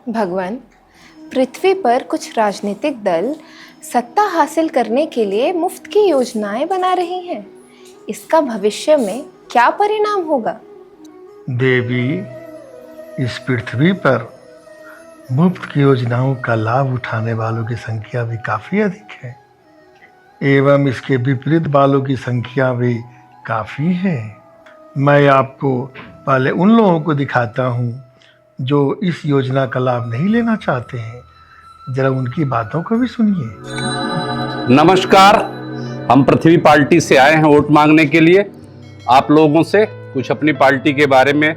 भगवान, पृथ्वी पर कुछ राजनीतिक दल सत्ता हासिल करने के लिए मुफ्त की योजनाएं बना रही हैं। इसका भविष्य में क्या परिणाम होगा? देवी, इस पृथ्वी पर मुफ्त की योजनाओं का लाभ उठाने वालों की संख्या भी काफ़ी अधिक है एवं इसके विपरीत वालों की संख्या भी काफ़ी है। मैं आपको पहले उन लोगों को दिखाता हूँ जो इस योजना का लाभ नहीं लेना चाहते हैं। जरा उनकी बातों को भी सुनिए। नमस्कार, हम पृथ्वी पार्टी से आए हैं वोट मांगने के लिए। आप लोगों से कुछ अपनी पार्टी के बारे में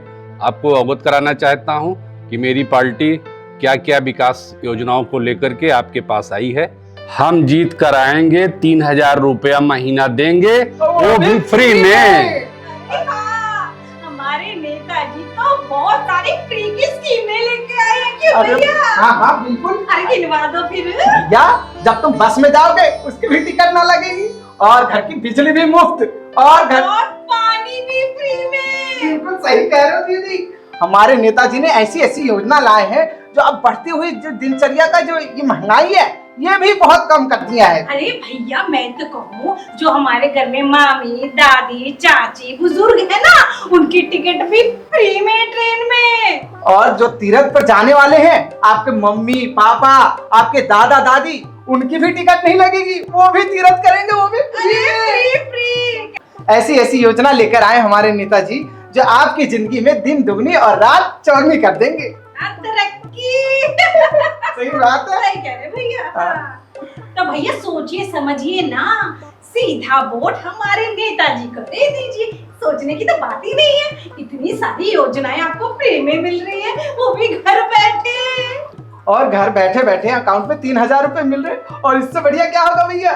आपको अवगत कराना चाहता हूं कि मेरी पार्टी क्या क्या विकास योजनाओं को लेकर के आपके पास आई है। हम जीत कर आएंगे, 3000 रुपया महीना देंगे, वो भी फ्री में। हमारे नेताजी तो बहुत सारी फ्री की स्कीमें लेके आए हैं। क्यों भैया? हाँ बिल्कुल। अरे गिनवा दो फिर। भैया, जब तुम बस में जाओगे उसकी भी टिकट ना लगेगी और घर की बिजली भी मुफ्त और पानी भी फ्री में। बिल्कुल सही कह रहे हो दीदी। हमारे नेताजी ने ऐसी ऐसी योजना लाए हैं जो अब बढ़ती हुई जो दिनचर्या का जो ये महंगाई है ये भी बहुत कम कर दिया है। अरे भैया, मैं तो कहूँ जो हमारे घर में मामी, दादी, चाची, बुजुर्ग है ना, उनकी टिकट भी फ्री में ट्रेन में। और जो तीर्थ पर जाने वाले हैं, आपके मम्मी पापा, आपके दादा दादी, उनकी भी टिकट नहीं लगेगी, वो भी तीर्थ करेंगे, वो भी फ्री। ऐसी ऐसी योजना लेकर आए हमारे नेताजी जो आपकी जिंदगी में दिन दुगनी और रात चौगनी कर देंगे। तरक्की। सही बात है। सही कह रहे भैया। तो भैया सोचिए समझिए ना, सीधा वोट हमारे नेताजी को दे दीजिए। सोचने की तो बात ही नहीं है, इतनी सारी योजनाएं आपको फ्री में मिल रही है, वो भी घर बैठे। और घर बैठे बैठे अकाउंट में 3000 रुपए मिल रहे, और इससे बढ़िया क्या होगा भैया?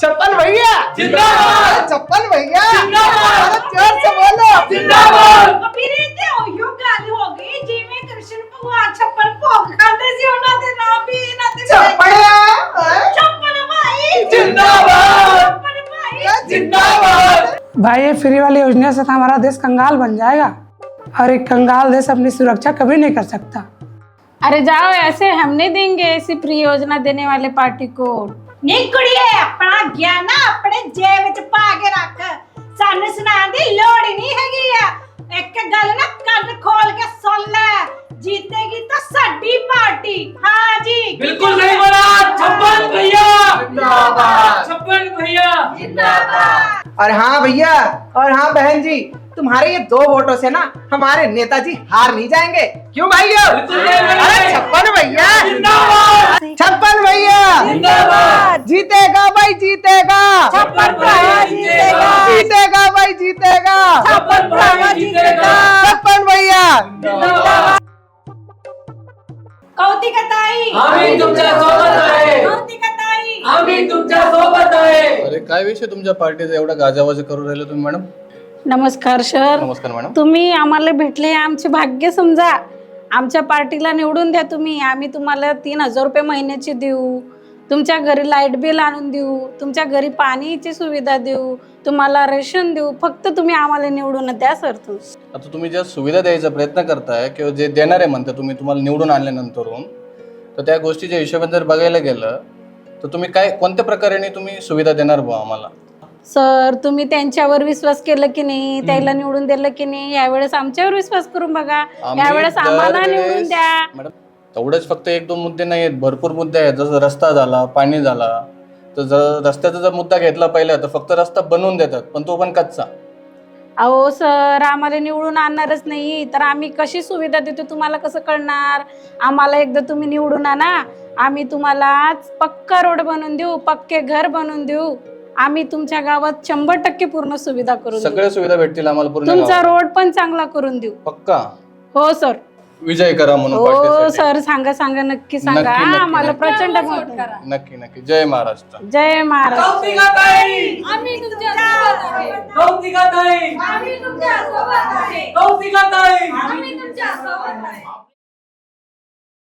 छप्पन भैया जिंदाबाद, छप्पन भैया जिंदाबाद, जोर से बोलो जिंदाबाद। हो गई जी में कृष्ण भगवान छप्पन भोग खाते से होना दे ना भी ना दे छप्पन भाई जिंदाबाद, छप्पन भाई जिंदाबाद। भाई, ये फ्री वाली योजना से तो हमारा देश कंगाल बन जाएगा और एक कंगाल देश अपनी सुरक्षा कभी नहीं कर सकता। अरे जाओ, ऐसे हम नहीं देंगे ऐसी फ्री योजना देने वाले पार्टी को। नहीं कुड़िए, अपना ज्ञान ना अपने जेब विच पा के रख, सानू सुनाने दी लोड़ ही नहीं हैगी है। एक गल ना कान खोल के सुन ले, जीतेगी तो साडी पार्टी। हाँ जी, बिल्कुल नहीं बोला। छप्पन भैया जिंदाबाद, छप्पन भैया जिंदाबाद। और हाँ भैया, और हाँ बहन जी, तुम्हारे ये 2 वोटों से ना हमारे नेताजी हार नहीं जाएंगे। क्यों भाइयों? अरे छप्पन भैया जिंदाबाद, छप्पन भैया जिंदाबाद, जीतेगा भाई जीतेगा, छप्पन भैया जीतेगा, जीतेगा भाई जीतेगा, छप्पन भैया जीतेगा, छप्पन भैया जिंदाबाद। कौतिकताई आम्ही तुमच्या सोबत आहे, कौतिकताई आम्ही तुमच्या सोबत आहे। अरे काय विषय तुमच्या पार्टीचा एवढा गाजावाजा करून राहिले तुम्ही मॅडम? नमस्कार सर. नमस्कार मॅडम. तुम्ही आम्हाला भेटले, आमचे भाग्य समजा. आमच्या पार्टीला निवडून द्या तुम्ही. आम्ही तुम्हाला 3000 रुपये महिन्याचे देऊ, तुमच्या घरी लाईट बिल आणून देऊ, तुमच्या घरी पाणीची सुविधा देऊ, तुम्हाला रेशन देऊ. फक्त तुम्ही आम्हाला निवडून द्या सर. आता तुम्ही ज्या सुविधा द्यायचा प्रयत्न करताय किंवा जे देणार आहे म्हणता तुम्ही, तुम्हाला निवडून आणल्यानंतरून, तर त्या गोष्टीच्या हिशोबाने जर बघायला गेलं तर तुम्ही काय कोणत्या प्रकारे तुम्ही सुविधा देणार बुवा आम्हाला? सर, तुम्ही त्यांच्यावर विश्वास केला की नाही, त्याला निवडून दिलं की नाही, यावेळेस आमच्यावर विश्वास करून बघा, यावेळेस आम्हाला निवडून द्या. मॅडम, तेवढेच फक्त 1-2 मुद्दे नाही आहेत, भरपूर मुद्दे आहेत. जसं रस्ता झाला, पाणी झाला, तर जर रस्त्याचा जर मुद्दा घेतला पहिला तर फक्त रस्ता बनवून देतात, पण तो पण कच्चा. अहो सर, आम्हाला निवडून आणणारच नाही तर आम्ही कशी सुविधा देतो तुम्हाला कसं कळणार? आम्हाला एकदा तुम्ही निवडून आणा, आम्ही तुम्हाला पक्का रोड बनवून देऊ, पक्के घर बनवून देऊ. आम्ही तुमच्या गावात 100% पूर्ण सुविधा करून देऊ. सगळ्या सुविधा भेटतील आम्हाला पूर्ण. तुमचा रोड पण चांगला करून देऊ. पक्का? हो सर. विजय करा म्हणून हो पार्टीसाठी. सर, सांगा सांगा, नक्की सांगा. नक्की, नक्की, आम्हाला नक्की. प्रचंड मत करा. नक्की नक्की. जय महाराष्ट्र. जय महाराष्ट्र. कौतिकताई आम्ही तुमच्या सोबत आहे, कौतिकताई आम्ही तुमच्या सोबत आहे, कौतिकताई आम्ही तुमच्या सोबत आहे।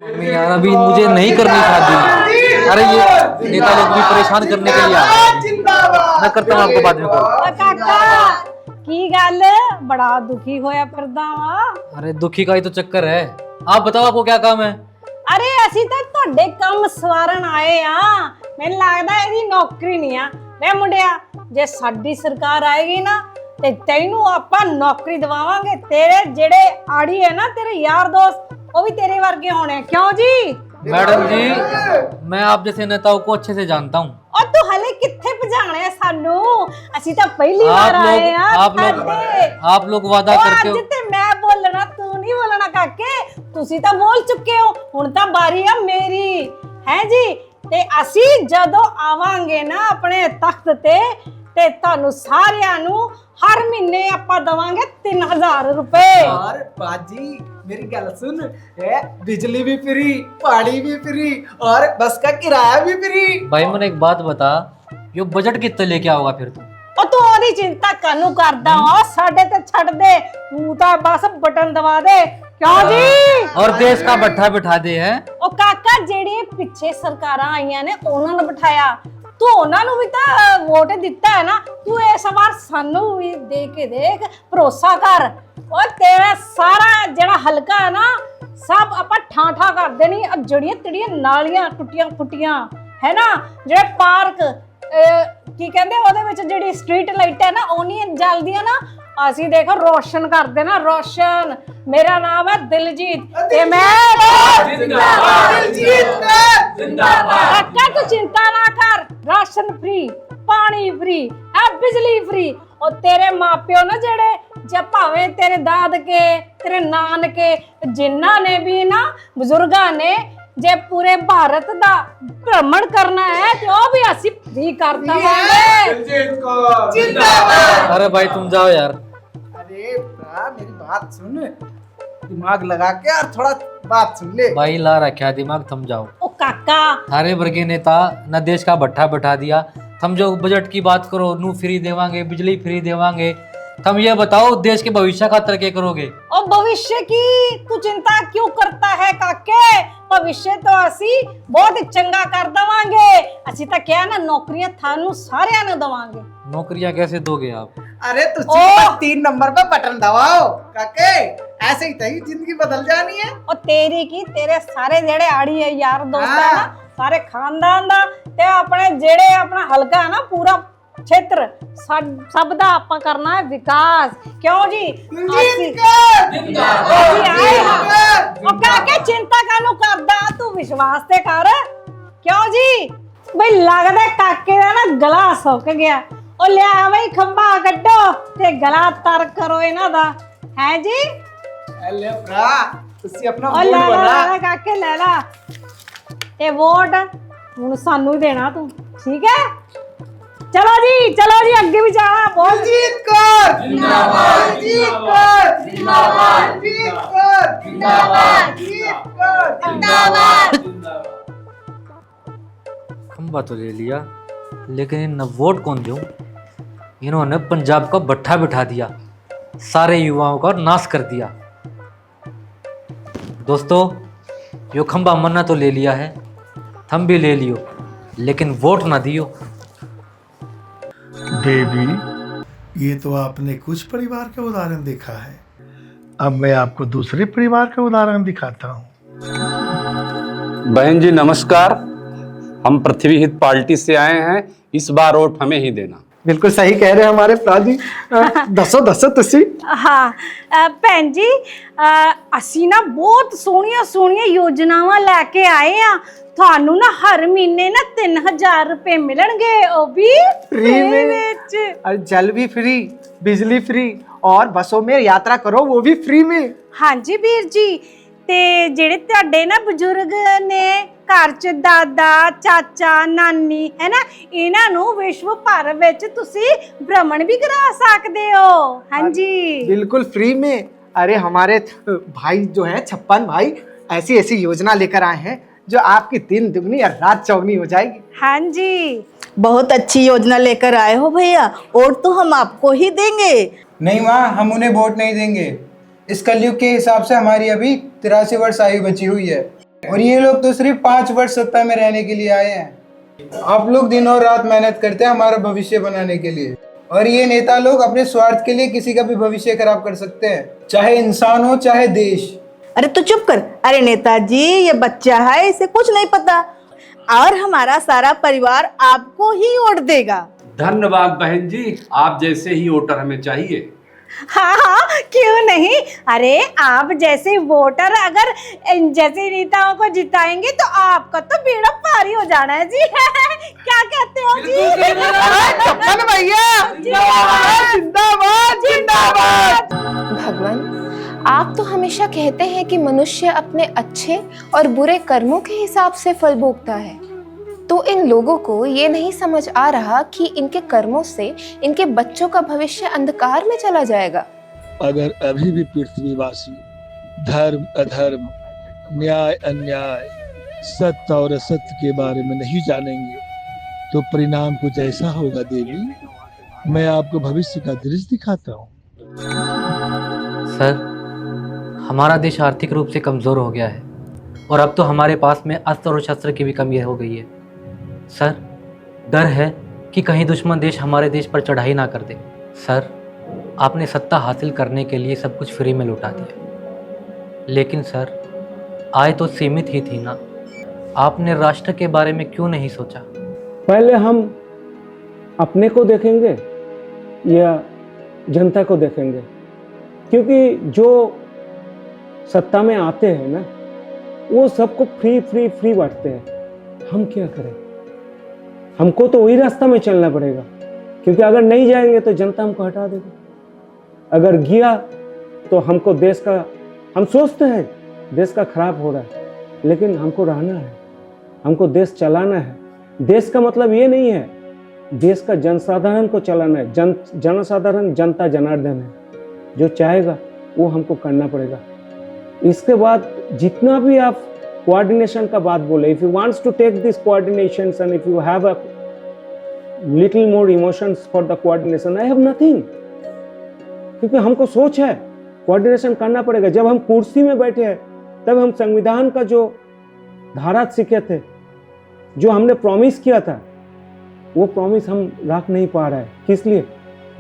मम्मी यार, अभी मुझे नहीं करनी शादी। अरे ये नेता लोग भी परेशान करने के लिए आए। मैं करता हूँ, आपको बाद में कॉल। काका की गल बड़ा दुखी होया करदा वा। अरे दुखी का ही तो चक्कर है। आप बताओ, आपको क्या काम है? ਅਸੀਂ ਤਾਂ ਤੁਹਾਡੇ ਕੰਮ ਸਵਾਰਨ ਆਏ ਆ। ਮੈਨੂੰ ਲੱਗਦਾ ਇਹਦੀ ਨੌਕਰੀ ਨਹੀਂ ਆ। ਵੇ ਮੁੰਡਿਆ, ਜੇ ਸਾਡੀ ਸਰਕਾਰ ਆਏਗੀ ਨਾ ਤੇ ਤੈਨੂੰ ਆਪਾਂ ਨੌਕਰੀ ਦਿਵਾਵਾਂਗੇ। ਤੇਰੇ ਜਿਹੜੇ ਆੜੀ ਹੈ ਨਾ, ਤੇਰੇ ਯਾਰ ਦੋਸਤ, ਉਹ ਵੀ तेरे वर्गे होने। क्यों जी? मैडम जी, मैं आप जैसे नेताओं को अच्छे से जानता हूँ। और तू हले कित्थे भजाने सानू? ਅਸੀਂ ਤਾਂ ਪਹਿਲੀ ਵਾਰ ਆਏ ਆ। आप लोग वादा करते हो। ਅੱਜ ਤੇ ਮੈਂ ਬੋਲਣਾ, ਤੂੰ ਨਹੀਂ ਬੋਲਣਾ ਕਾਕੇ। ਤੁਸੀਂ ਤਾਂ ਬੋਲ ਚੁੱਕੇ ਹੋ, ਹੁਣ ਤਾਂ ਬਾਰੀ ਆ ਮੇਰੀ। ਹੈ ਜੀ, ਤੇ ਅਸੀਂ ਜਦੋਂ ਆਵਾਂਗੇ ਨਾ ਆਪਣੇ ਤਖਤ ਤੇ ਤੁਹਾਨੂੰ ਸਾਰਿਆਂ ਨੂੰ हर महीने आप दवांगे 3000 रुपए। और बाजी मेरी गल सुन, है बिजली भी फ्री, पानी भी फ्री और बस का किराया भी फ्री। भाई मैंने एक बात बता, यो बजट कितने लेके आओगा फिर तू? और तू ओदी चिंता कानू करदा हो? साडे ते छड़ दे, तू तां बस बटन दबा दे। क्यों जी? और देश का बट्ठा बिठा दे है। ओ काका, जेड़ी पिछे सरकारां आईयां ने उन्हां ने बिठाया, तू उन्हां नूं भी तां वोट दिता है ना। तू इस बार सानू भी दे के देख, भरोसा कर। और तेरा सारा जेड़ा हलका है ना, सब आपां ठा कर देनी। जड़ियां तड़ियां नालियां टुटियां फुटियां है ना, जेड़े पार्क की कहंदे ओदे विच जेड़ी स्ट्रीट लाइट है ना, ओ नहीं जलदियां ना, ਅਸੀਂ देखो रोशन कर देना। रोशन, मेरा नाम है दिलजीत ते मैं काका तू चिंता ना कर। राशन फ्री, पानी फ्री, बिजली फ्री। और तेरे मापियो ना जेड़े, जे भावे तेरे दादके, तेरे नानके, जिन्ना ने भी ना बुजुर्गां ने जे पूरे भारत दा भ्रमण करना है तो वो भी ਅਸੀਂ फ्री कर देवांगे। अरे भाई तुम जाओ यार। अरे मेरी बात सुन, दिमाग लगा के और थोड़ा बात सुन ले। भाई ला रखा दिमाग, थम जाओ। ओ काका, थारे वर्गे नेता न देश का भट्ठा बिठा दिया। थम जो बजट की बात करो, नू फ्री देवांगे, बिजली फ्री देवांगे। तुम ये बताओ देश के भविष्य खातर क्या करोगे? और भविष्य की तू चिंता क्यों करता है काके? भविष्य तो असी बहुत ही चंगा कर दवांगे। असी तो क्या ना नौकरियां थानू सारियां ने दवांगे। नौकरियां कैसे दोगे आप? अरे तू 3 नंबर पे बटन दबाओ काके, ऐसे ही तही जिंदगी बदल जानी है। और तेरी की तेरे सारे जेड़े आड़ी है यार दोस्त है ना, सारे खानदान दा ते अपने जेड़े अपना हलका है ना, पूरा क्षेत्र सब दा आपा करना है विकास। क्यों जी? काके चिंता कानू करदा, तू विश्वास ते कर। क्यों जी? भाई लगदा काके दा ना गला सुक गया। ओ लिया भाई खंबा कड्डो ते गला तर करो इना दा। है जी? ले भरा, तुसी अपना ओ वोट बना। ले काके ले ला ए वोट, हुन सानू ही देना तू, ठीक है? चलो जी अगे भी जाना। बहुत जीत कर जिंदाबाद, जीत कर जिंदाबाद, जीत कर जिंदाबाद, जीत कर जिंदाबाद। खंबा तो ले लिया, लेकिन इन वोट कौन दूं? इन्होंने पंजाब का भट्ठा बिठा दिया, सारे युवाओं का नाश कर दिया। दोस्तों, यो खंबा मन्ना तो ले लिया है, थम भी ले लियो, लेकिन वोट ना दियो। देवी, ये तो आपने कुछ परिवार का उदाहरण देखा है, अब मैं आपको दूसरे परिवार का उदाहरण दिखाता हूँ। बहन जी नमस्कार, हम पृथ्वी हित पार्टी से आए हैं, इस बार वोट हमें ही देना। बिल्कुल सही कह रहे हैं हमारे भरा जी। दसो तुसी। हाँ भैन जी, असी ना बहुत सोहनिया योजनावां लैके आए हैं। थानू ना हर महीने ना 3000 रुपए मिलणगे, ओ भी फ्री में। और जल भी फ्री, बिजली फ्री, और बसों में यात्रा करो वो भी फ्री में। हाँ जी वीर जी, ते जेड़े तुहाडे ना बुजुर्ग ने घर च दादा चाचा नानी है ना, इन्हां नू विश्व भर विच तुसी भ्रमण भी करा सकदे हो। हाँ जी बिल्कुल फ्री में। अरे हमारे भाई जो है 56 भाई ऐसी योजना लेकर आए हैं जो आपकी दिन दुगनी और रात चौगनी हो जाएगी। हाँ जी, बहुत अच्छी योजना लेकर आए हो भैया, वोट तो हम आपको ही देंगे। नहीं माँ, हम उन्हें वोट नहीं देंगे। इस कलयुग के हिसाब से हमारी अभी 83 वर्ष आयु बची हुई है, और ये लोग तो सिर्फ 5 वर्ष सत्ता में रहने के लिए आए हैं। आप लोग दिन और रात मेहनत करते हैं हमारा भविष्य बनाने के लिए, और ये नेता लोग अपने स्वार्थ के लिए किसी का भी भविष्य खराब कर सकते हैं, चाहे इंसान हो चाहे देश। अरे तो चुप कर। अरे नेताजी, ये बच्चा है, इसे कुछ नहीं पता, और हमारा सारा परिवार आपको ही वोट देगा। धन्यवाद बहन जी, आप जैसे ही वोटर हमें चाहिए। हाँ हाँ, क्यों नहीं। अरे आप जैसे वोटर अगर जैसे नेताओं को जिताएंगे तो आपका तो बेड़ा पारी हो जाना है जी। क्या कहते हो जी? छप्पन भैया जिंदाबाद जिंदाबाद। भगवान, आप तो हमेशा कहते हैं कि मनुष्य अपने अच्छे और बुरे कर्मों के हिसाब से फल भोगता है, तो इन लोगों को ये नहीं समझ आ रहा कि इनके कर्मों से इनके बच्चों का भविष्य अंधकार में चला जाएगा। अगर अभी भी पृथ्वीवासी धर्म अधर्म, न्याय अन्याय, सत्य और असत्य के बारे में नहीं जानेंगे तो परिणाम कुछ ऐसा होगा देवी। मैं आपको भविष्य का दृश्य दिखाता हूँ। सर, हमारा देश आर्थिक रूप से कमज़ोर हो गया है और अब तो हमारे पास में अस्त्र और शस्त्र की भी कमी हो गई है। सर, डर है कि कहीं दुश्मन देश हमारे देश पर चढ़ाई ना कर दे। सर, आपने सत्ता हासिल करने के लिए सब कुछ फ्री में लुटा दिया, लेकिन सर आय तो सीमित ही थी ना। आपने राष्ट्र के बारे में क्यों नहीं सोचा? पहले हम अपने को देखेंगे या जनता को देखेंगे? क्योंकि जो सत्ता में आते हैं ना, वो सबको फ्री फ्री फ्री बांटते हैं। हम क्या करें? हमको तो वही रास्ता में चलना पड़ेगा, क्योंकि अगर नहीं जाएंगे तो जनता हमको हटा देगी। अगर गया तो हमको देश का, हम सोचते हैं देश का खराब हो रहा है, लेकिन हमको रहना है, हमको देश चलाना है। देश का मतलब ये नहीं है, देश का जनसाधारण को चलाना है। जनसाधारण जनता जनार्दन है, जो चाहेगा वो हमको करना पड़ेगा। इसके बाद जितना भी आप कोऑर्डिनेशन का बात बोले, if you wants to take this coordinations and if you have a little more emotions for the coordination, I have nothing. क्योंकि हमको सोच है कोऑर्डिनेशन करना पड़ेगा। जब हम कुर्सी में बैठे हैं तब हम संविधान का जो धारा सीखे थे, जो हमने प्रॉमिस किया था, वो प्रॉमिस हम रख नहीं पा रहे हैं। किस लिए?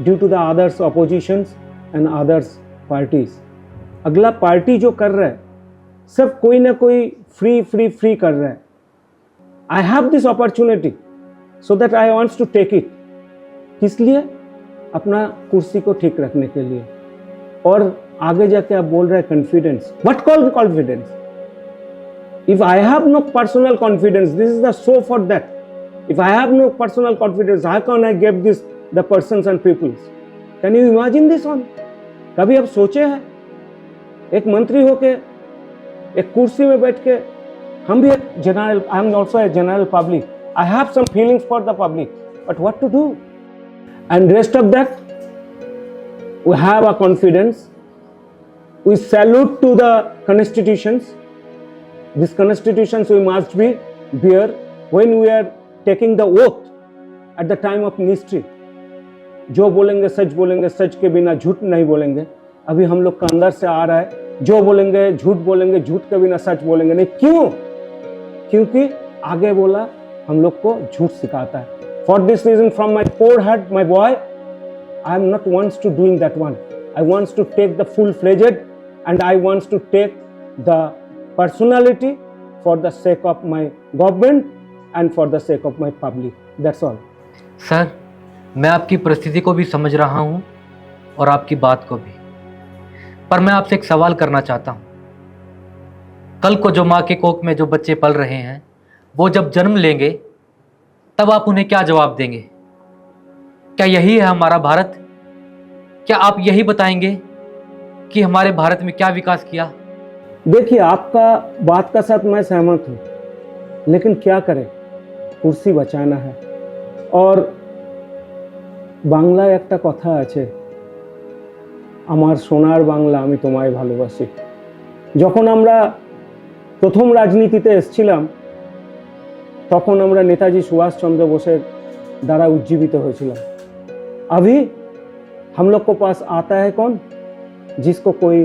Due to the others oppositions and others parties. अगला पार्टी जो कर रहा है, सब कोई ना कोई फ्री फ्री फ्री कर रहा है। I have this opportunity so that I wants to take it. किस लिए? अपना कुर्सी को ठीक रखने के लिए। और आगे जाके आप बोल रहे हैं confidence. What call confidence? If I have no personal confidence, this is the show for that. If I have no personal confidence, how can I give this the persons and peoples? Can you imagine this one? कभी आप सोचे हैं एक मंत्री होके एक कुर्सी में बैठ के? हम भी एक general, I am also a general public, I have some feelings for the public, but what to do? And rest of that, we have a confidence, we salute to the constitutions. These constitutions we must be bear when we are taking the oath at the time of ministry. जो बोलेंगे सच बोलेंगे, सच के बिना झूठ नहीं बोलेंगे. अभी हम लोग का अंदर से आ रहा है, जो बोलेंगे झूठ बोलेंगे, झूठ के बिना सच बोलेंगे नहीं. क्यों? क्योंकि आगे बोला हम लोग को झूठ सिखाता है. For this reason, from my poor heart, my boy, I am not wants to doing that one. I wants to take the full-fledged and I wants to take the personality for the sake of my government and for the sake of my public. That's all. Sir, मैं आपकी परिस्थिति को भी समझ रहा हूँ और आपकी बात को भी, पर मैं आपसे एक सवाल करना चाहता हूँ. कल को जो माँ के कोख में जो बच्चे पल रहे हैं, वो जब जन्म लेंगे तब आप उन्हें क्या जवाब देंगे? क्या यही है हमारा भारत? क्या आप यही बताएंगे कि हमारे भारत में क्या विकास किया? देखिए, आपका बात का साथ मैं सहमत हूँ, लेकिन क्या करें, कुर्सी बचाना है. और বাংলায় একটা কথা আছে, আমার সোনার বাংলা আমি তোমায় ভালোবাসি. যখন আমরা প্রথম রাজনীতিতে এসেছিলাম তখন আমরা নেতাজি সুভাষচন্দ্র बोसের দ্বারা উজ্জীবিত হয়েছিলাম. अभी हम लोग को पास आता है कौन? जिसको कोई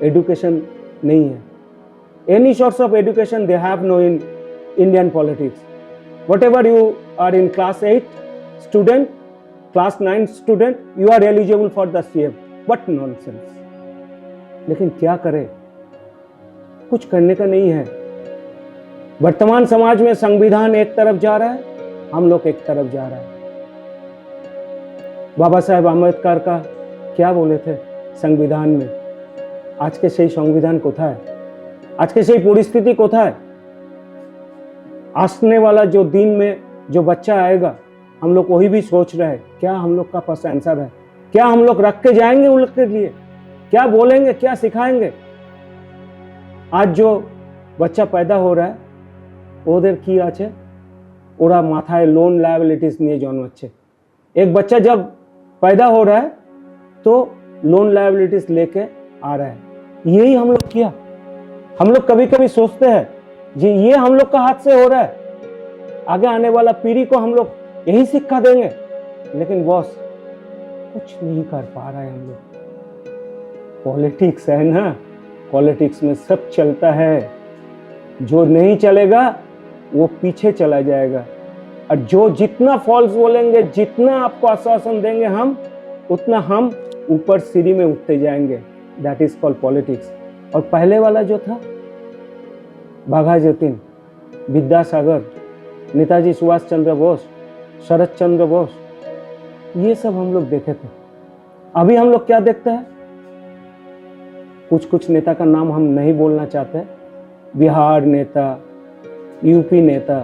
एजुकेशन नहीं है. Any sorts of education they have no in Indian politics. Whatever you are in class 8 student, class 9 student, you are eligible for the CM. What nonsense. लेकिन क्या करें, कुछ करने का नहीं है। वर्तमान समाज में संविधान एक तरफ जा रहा है, हम लोग एक तरफ जा रहा है। बाबा साहेब आम्बेडकर का क्या बोले थे संविधान में? आज के সেই संविधान কোথায়? आज के সেই परिस्थिति কোথায়? आने वाला जो दिन में जो बच्चा आएगा, हम लोग वही भी सोच रहे हैं, क्या हम लोग का पास आंसर है? क्या हम लोग रख के जाएंगे उन लोग के लिए? क्या बोलेंगे, क्या सिखाएंगे? आज जो बच्चा पैदा हो रहा है ওদের কি আছে, ওরা মাথায় লোন লায়াবিলিটিস নিয়ে জন্মাচ্ছে। एक बच्चा जब पैदा हो रहा है तो लोन लायबिलिटीज लेके आ रहा है। यही हम लोग किया। हम लोग कभी कभी सोचते हैं जी ये हम लोग का हाथ से हो रहा है, आगे आने वाला पीढ़ी को हम लोग यही शिक्षा देंगे, लेकिन बॉस कुछ नहीं कर पा रहा है हम लोग। पॉलिटिक्स है ना, पॉलिटिक्स में सब चलता है, जो नहीं चलेगा वो पीछे चला जाएगा, और जो जितना फॉल्स बोलेंगे, जितना आपको आश्वासन देंगे हम, उतना हम ऊपर सीढ़ी में उठते जाएंगे। That is called politics. और पहले वाला जो था बाघा जतीन, विद्यासागर, नेताजी सुभाष चंद्र बोस, शरद चंद्र बोस, ये सब हम लोग देखे थे। अभी हम लोग क्या देखते हैं? कुछ कुछ नेता का नाम हम नहीं बोलना चाहते। बिहार नेता, यूपी नेता,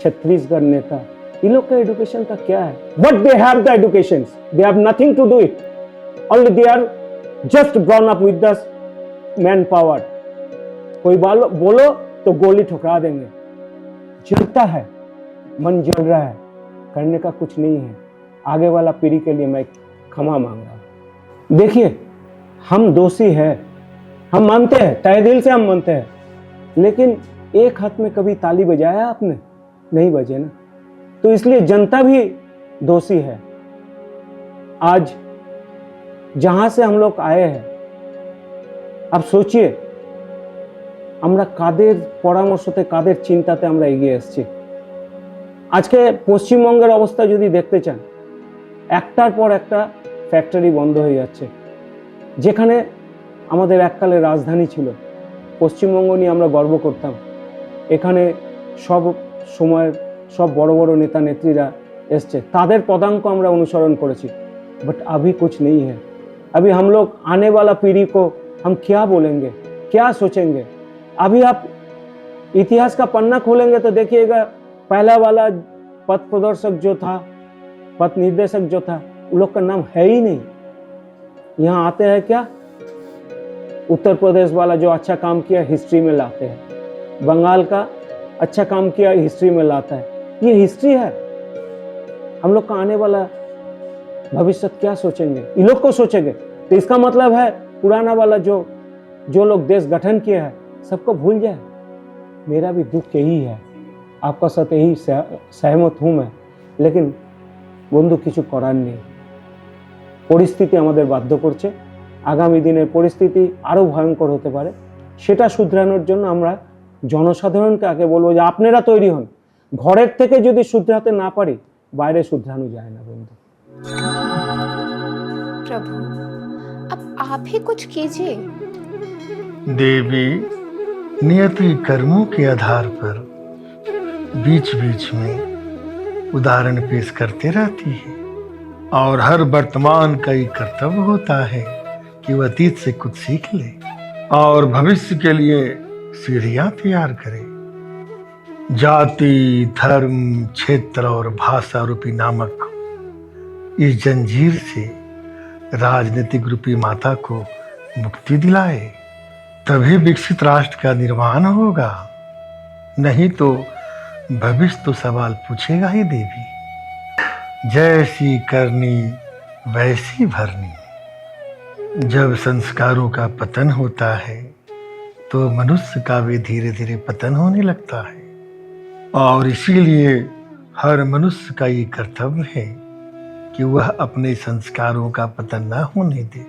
छत्तीसगढ़ नेता, इन लोग का एजुकेशन का क्या है? But they have the education, they have nothing to do it, only they are just grown up with the manpower. कोई बोलो तो गोली ठुकरा देंगे। जलता है, मन जल रहा है, करने का कुछ नहीं है। आगे वाला पीढ़ी के लिए मैं क्षमा मांग रहा हूं। देखिए, हम दोषी है, हम मानते हैं, तहे दिल से हम मानते हैं, लेकिन एक हाथ में कभी ताली बजाया आपने? नहीं बजे ना। तो इसलिए जनता भी दोषी है। आज जहां से हम लोग आए हैं, अब सोचिए আমরা কাদের পরামর্শতে, কাদের চিন্তাতে আমরা এগিয়ে এসেছি। আজকে পশ্চিমবঙ্গের অবস্থা যদি দেখতে চান, একটার পর একটা ফ্যাক্টরি বন্ধ হয়ে যাচ্ছে। যেখানে আমাদের এককালে রাজধানী ছিল, পশ্চিমবঙ্গ নিয়ে আমরা গর্ব করতাম, এখানে সব সময়ের সব বড় বড় নেতা নেত্রীরা এসছে, তাদের পদাঙ্ক আমরা অনুসরণ করেছি। बट अभी कुछ नहीं है। अभी हम लोग आने वाला पीढ़ी को हम क्या बोलेंगे, क्या सोचेंगे? अभी आप इतिहास का पन्ना खोलेंगे तो देखिएगा, पहला वाला पथ प्रदर्शक जो था, पथ निर्देशक जो था, उन लोग का नाम है ही नहीं। यहाँ आते हैं क्या, उत्तर प्रदेश वाला जो अच्छा काम किया हिस्ट्री में लाते हैं, बंगाल का अच्छा काम किया हिस्ट्री में लाता है। ये हिस्ट्री है। हम लोग का आने वाला भविष्य क्या सोचेंगे? इन लोग को सोचेंगे। तो इसका मतलब है पुराना वाला जो लोग देश गठन किया है सबको भूल जाए। मेरा भी दुख यही है, आपका साथ यही सहमत हूँ मैं, लेकिन বন্ধু কিছু করার নেই। পরিস্থিতি আমাদের বাধ্য করছে। আগামী দিনের পরিস্থিতি আরো ভয়ঙ্কর হতে পারে। সেটা শুধরানোর জন্য আমরা জনসাধারণকে আগে বলবো যে আপনারা তৈরি হন। ঘরের থেকে যদি শুধরাতে না পারি, বাইরে শুধরানো যায় না বন্ধু। प्रभु, अब आप ही कुछ कीजिए। देवी नियति कर्मों के आधार पर बीच बीच में उदाहरण पेश करते रहती है, और हर वर्तमान का ही कर्तव्य होता है कि वह अतीत से कुछ सीख ले और भविष्य के लिए सीढ़ियां तैयार करे। जाति, धर्म, क्षेत्र और भाषा रूपी नामक इस जंजीर से राजनीतिक रूपी माता को मुक्ति दिलाए, तभी विकसित राष्ट्र का निर्माण होगा। नहीं तो भविष्य तो सवाल पूछेगा ही देवी। जैसी करनी वैसी भरनी। जब संस्कारों का पतन होता है तो मनुष्य का भी धीरे धीरे पतन होने लगता है, और इसीलिए हर मनुष्य का ये कर्तव्य है कि वह अपने संस्कारों का पतन न होने दे।